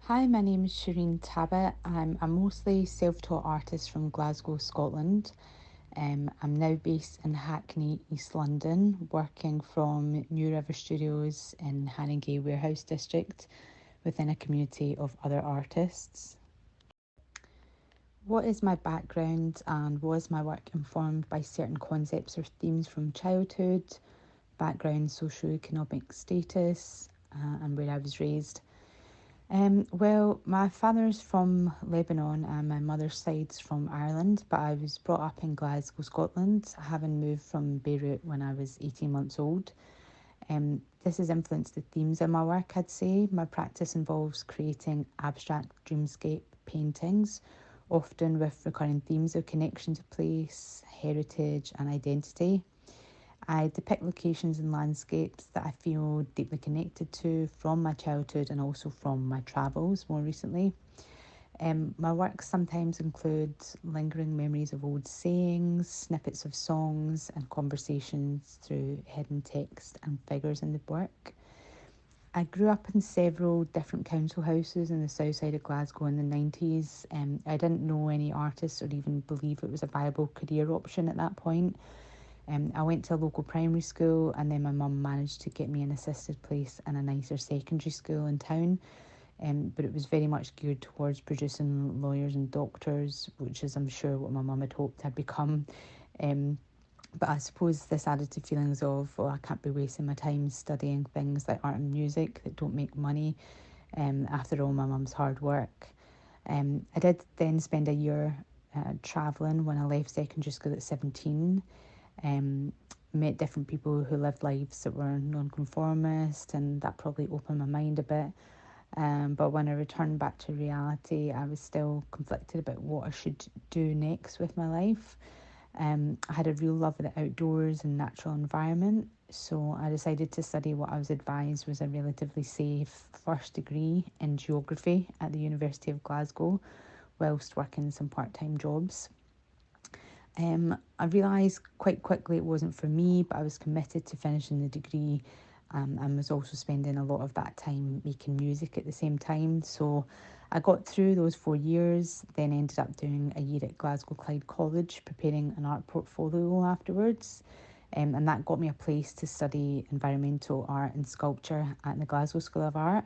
Hi, my name is Shereen Tabet. I'm a mostly self taught artist from Glasgow, Scotland. I'm now based in Hackney, East London, working from New River Studios in Haringey Warehouse District within a community of other artists. What is my background and was my work informed by certain concepts or themes from childhood, background, socioeconomic status, and where I was raised? Well, my father's from Lebanon and my mother's side's from Ireland, but I was brought up in Glasgow, Scotland, having moved from Beirut when I was 18 months old. This has influenced the themes in my work, I'd say. My practice involves creating abstract dreamscape paintings, often with recurring themes of connection to place, heritage, and identity. I depict locations and landscapes that I feel deeply connected to from my childhood and also from my travels more recently. My work sometimes includes lingering memories of old sayings, snippets of songs, and conversations through hidden text and figures in the work. I grew up in several different council houses in the south side of Glasgow in the 90s. I didn't know any artists or even believe it was a viable career option at that point. I went to a local primary school and then my mum managed to get me an assisted place in a nicer secondary school in town. But it was very much geared towards producing lawyers and doctors, which is, I'm sure, what my mum had hoped I'd become. Um, but I suppose this added to feelings of, well, I can't be wasting my time studying things like art and music that don't make money. After all, my mum's hard work. I did then spend a year travelling when I left secondary school at 17. um, Met different people who lived lives that were non-conformist, and that probably opened my mind a bit. But when I returned back to reality, I was still conflicted about what I should do next with my life. I had a real love of the outdoors and natural environment, so I decided to study what I was advised was a relatively safe first degree in geography at the University of Glasgow, whilst working some part-time jobs. I realised quite quickly it wasn't for me, but I was committed to finishing the degree, and was also spending a lot of that time making music at the same time. So I got through those 4 years, then ended up doing a year at Glasgow Clyde College, preparing an art portfolio afterwards. And that got me a place to study environmental art and sculpture at the Glasgow School of Art,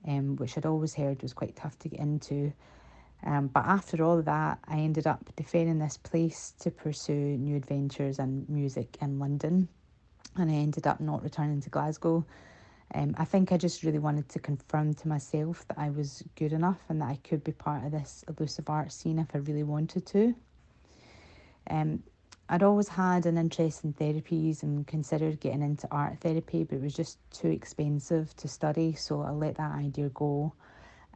which I'd always heard was quite tough to get into. But after all of that, I ended up deferring this place to pursue new adventures and music in London. And I ended up not returning to Glasgow. I think I just really wanted to confirm to myself that I was good enough and that I could be part of this elusive art scene if I really wanted to. Um, I'd always had an interest in therapies and considered getting into art therapy, but it was just too expensive to study, so I let that idea go.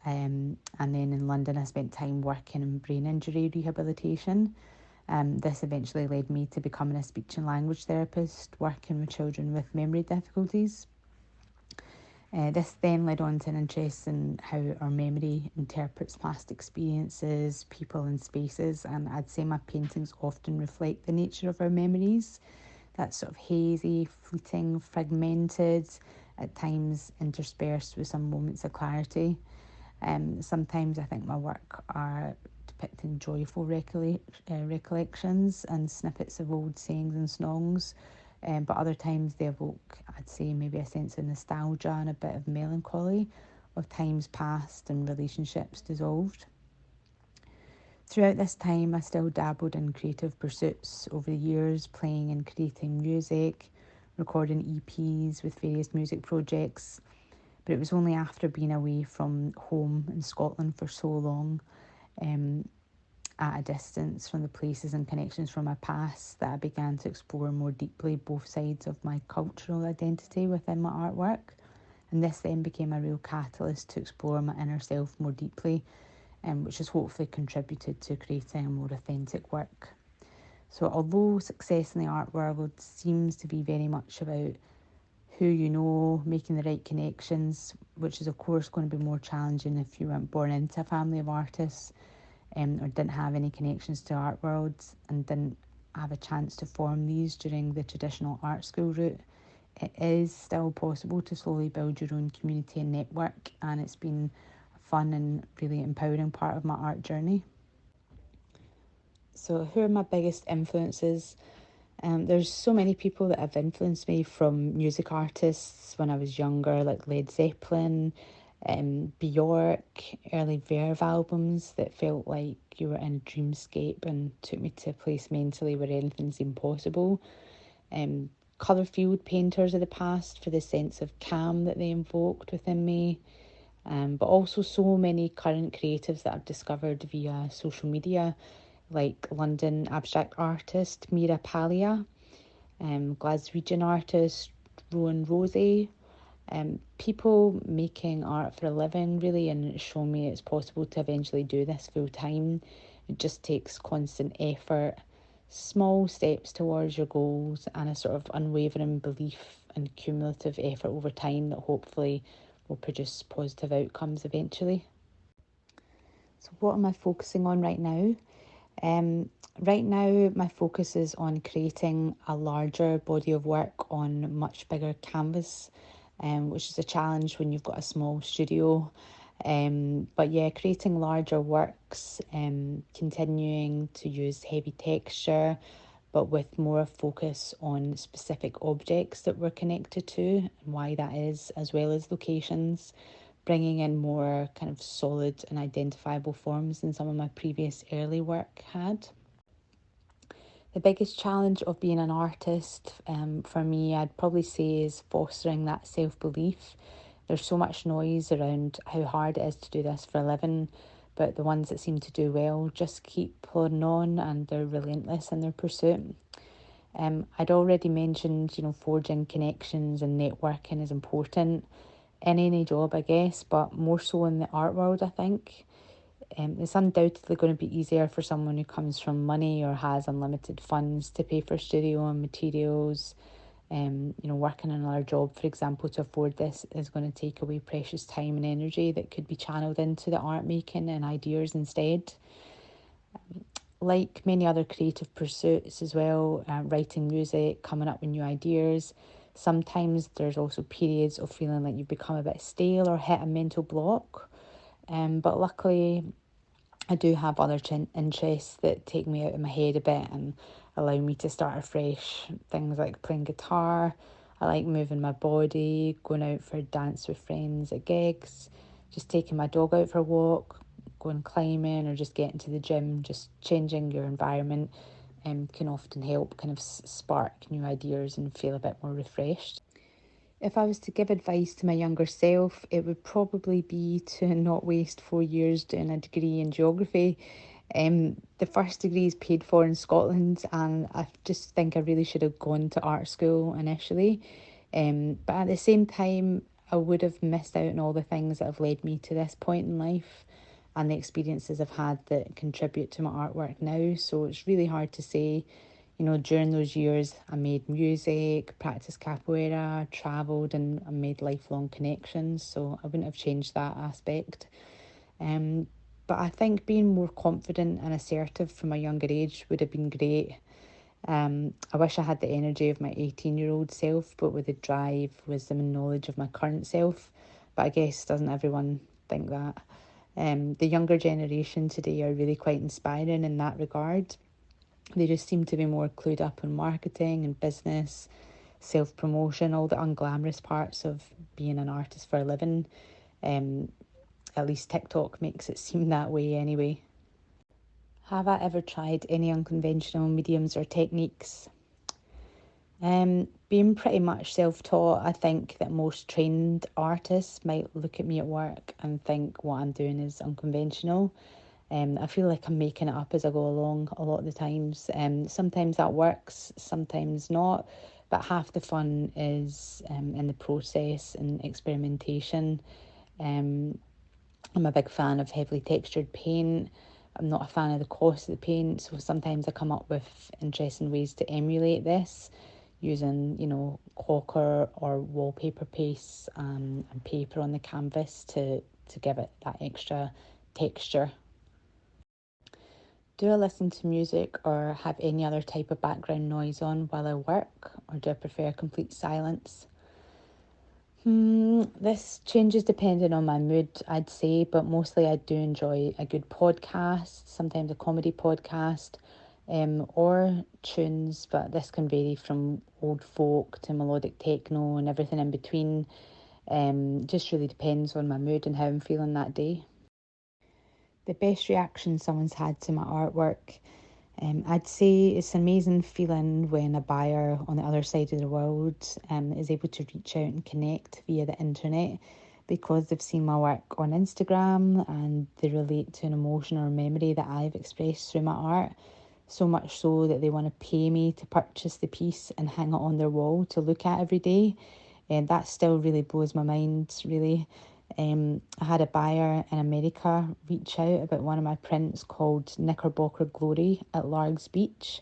And then in London, I spent time working in brain injury rehabilitation. This eventually led me to becoming a speech and language therapist, working with children with memory difficulties. This then led on to an interest in how our memory interprets past experiences, people, and spaces. And I'd say my paintings often reflect the nature of our memories. That's sort of hazy, fleeting, fragmented, at times interspersed with some moments of clarity. Sometimes I think my work are depicting joyful recollections and snippets of old sayings and songs, but other times they evoke, I'd say, maybe a sense of nostalgia and a bit of melancholy of times past and relationships dissolved. Throughout this time, I still dabbled in creative pursuits over the years, playing and creating music, recording EPs with various music projects. But it was only after being away from home in Scotland for so long, um, at a distance from the places and connections from my past, that I began to explore more deeply both sides of my cultural identity within my artwork. And this then became a real catalyst to explore my inner self more deeply, which has hopefully contributed to creating a more authentic work. So, although success in the art world seems to be very much about who you know, making the right connections, which is, of course, going to be more challenging if you weren't born into a family of artists, or didn't have any connections to art worlds and didn't have a chance to form these during the traditional art school route. It is still possible to slowly build your own community and network, and it's been a fun and really empowering part of my art journey. So who are my biggest influences? There's so many people that have influenced me, from music artists when I was younger, like Led Zeppelin, Bjork, early Verve albums that felt like you were in a dreamscape and took me to a place mentally where anything seemed possible. Colour-filled painters of the past for the sense of calm that they invoked within me. But also so many current creatives that I've discovered via social media, like London abstract artist Mira Paglia, Glaswegian artist Rowan Rosie, people making art for a living really, and show me it's possible to eventually do this full time. It just takes constant effort, small steps towards your goals, and a sort of unwavering belief and cumulative effort over time that hopefully will produce positive outcomes eventually. So what am I focusing on right now? Right now, my focus is on creating a larger body of work on much bigger canvas, which is a challenge when you've got a small studio. But yeah, creating larger works, continuing to use heavy texture, but with more focus on specific objects that we're connected to and why that is, as well as locations, bringing in more kind of solid and identifiable forms than some of my previous early work had. The biggest challenge of being an artist, for me, I'd probably say, is fostering that self-belief. There's so much noise around how hard it is to do this for a living, but the ones that seem to do well just keep plodding on, and they're relentless in their pursuit. I'd already mentioned, forging connections and networking is important in any job, I guess, but more so in the art world, I think. It's undoubtedly going to be easier for someone who comes from money or has unlimited funds to pay for studio and materials. Working another job, for example, to afford this is going to take away precious time and energy that could be channeled into the art making and ideas instead. Like many other creative pursuits as well, writing music, coming up with new ideas, sometimes there's also periods of feeling like you've become a bit stale or hit a mental block. But luckily, I do have other interests that take me out of my head a bit and allow me to start afresh. Things like playing guitar, I like moving my body, going out for a dance with friends at gigs, just taking my dog out for a walk, going climbing, or just getting to the gym. Just changing your environment can often help kind of spark new ideas and feel a bit more refreshed. If I was to give advice to my younger self, it would probably be to not waste 4 years doing a degree in geography. The first degree is paid for in Scotland, and I just think I really should have gone to art school initially. But at the same time, I would have missed out on all the things that have led me to this point in life and the experiences I've had that contribute to my artwork now. So it's really hard to say. During those years, I made music, practiced capoeira, travelled, and I made lifelong connections. So I wouldn't have changed that aspect. Um, but I think being more confident and assertive from a younger age would have been great. I wish I had the energy of my 18-year-old self, but with the drive, wisdom, and knowledge of my current self. But I guess doesn't everyone think that? The younger generation today are really quite inspiring in that regard. They just seem to be more clued up on marketing and business, self promotion, all the unglamorous parts of being an artist for a living. Um, at least TikTok makes it seem that way anyway. Have I ever tried any unconventional mediums or techniques? Being pretty much self-taught, I think that most trained artists might look at me at work and think what I'm doing is unconventional. I feel like I'm making it up as I go along a lot of the times. Sometimes that works, sometimes not. But half the fun is in the process and experimentation. Um, I'm a big fan of heavily textured paint. I'm not a fan of the cost of the paint, so sometimes I come up with interesting ways to emulate this using, caulker or wallpaper paste and paper on the canvas to give it that extra texture. Do I listen to music or have any other type of background noise on while I work, or do I prefer complete silence? This changes depending on my mood, I'd say, but mostly I do enjoy a good podcast, sometimes a comedy podcast, or tunes, but this can vary from old folk to melodic techno and everything in between. Just really depends on my mood and how I'm feeling that day. The best reaction someone's had to my artwork. I'd say it's an amazing feeling when a buyer on the other side of the world is able to reach out and connect via the internet because they've seen my work on Instagram and they relate to an emotion or memory that I've expressed through my art. So much so that they want to pay me to purchase the piece and hang it on their wall to look at every day. And that still really blows my mind, really. I had a buyer in America reach out about one of my prints called Knickerbocker Glory at Largs Beach.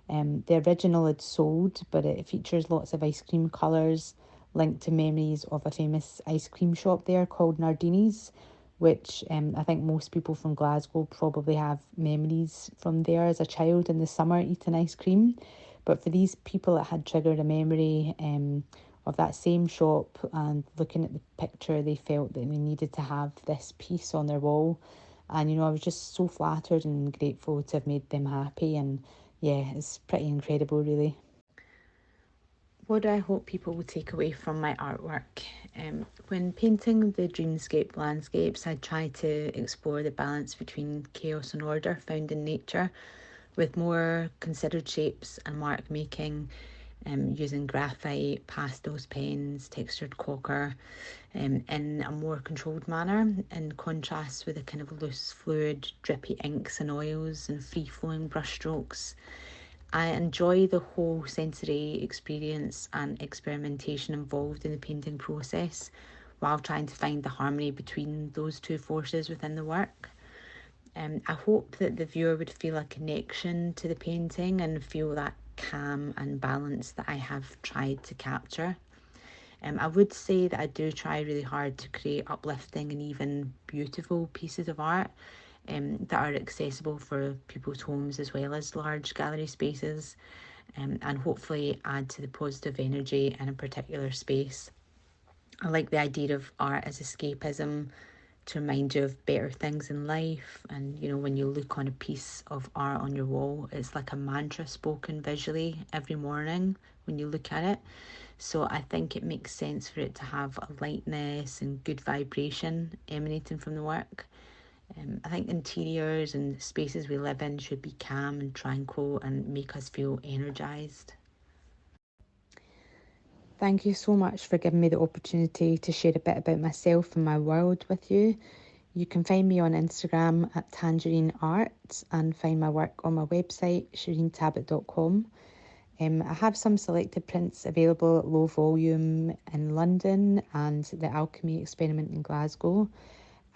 The original had sold, but it features lots of ice cream colours linked to memories of a famous ice cream shop there called Nardini's, which I think most people from Glasgow probably have memories from there as a child in the summer eating ice cream. But for these people, it had triggered a memory of that same shop, and looking at the picture, they felt that they needed to have this piece on their wall. And I was just so flattered and grateful to have made them happy. And yeah, it's pretty incredible, really. What do I hope people will take away from my artwork? When painting the dreamscape landscapes, I try to explore the balance between chaos and order found in nature, with more considered shapes and mark making, using graphite, pastels, pens, textured ochre, in a more controlled manner, in contrast with a kind of loose, fluid, drippy inks and oils and free flowing brushstrokes. I enjoy the whole sensory experience and experimentation involved in the painting process while trying to find the harmony between those two forces within the work. I hope that the viewer would feel a connection to the painting and feel that calm and balance that I have tried to capture. I would say that I do try really hard to create uplifting and even beautiful pieces of art that are accessible for people's homes as well as large gallery spaces, and hopefully add to the positive energy in a particular space. I like the idea of art as escapism, to remind you of better things in life. And when you look on a piece of art on your wall, it's like a mantra spoken visually every morning when you look at it. So I think it makes sense for it to have a lightness and good vibration emanating from the work. I think interiors and spaces we live in should be calm and tranquil and make us feel energized. Thank you so much for giving me the opportunity to share a bit about myself and my world with you. You can find me on Instagram at Tangerine Art and find my work on my website, ShereenTabet.com. I have some selected prints available at Low Volume in London and the Alchemy Experiment in Glasgow.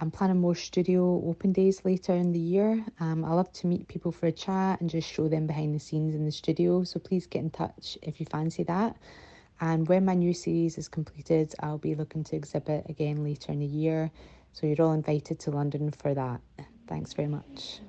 I'm planning more studio open days later in the year. I love to meet people for a chat and just show them behind the scenes in the studio. So please get in touch if you fancy that. And when my new series is completed, I'll be looking to exhibit again later in the year. So you're all invited to London for that. Thanks very much.